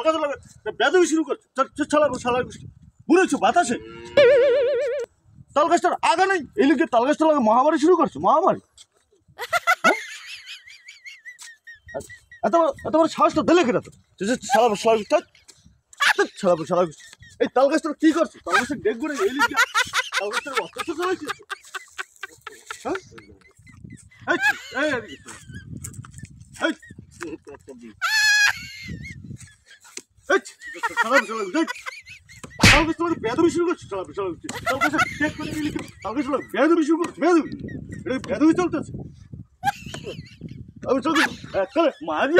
তাল গাছ লাগে বেদবি শুরু করছে শালা মনে হচ্ছে বাতাসে তাল গাছটার আগা নেই এই লিখে তাল গাছটা লাগে মহামারী শুরু করছে মহামারী এত বড় সাহসটা দিলে কেনা তো শালা এই তাল গাছটা কি করছে তাল গাছের ডেক করে এই লিখে তাল গাছটার অত্যাচার চালাইছে হ্যাঁ বেদবি শুরু করছে বেদবি শুরু করছে বেদবি চলতেছে আমি চলতে মারি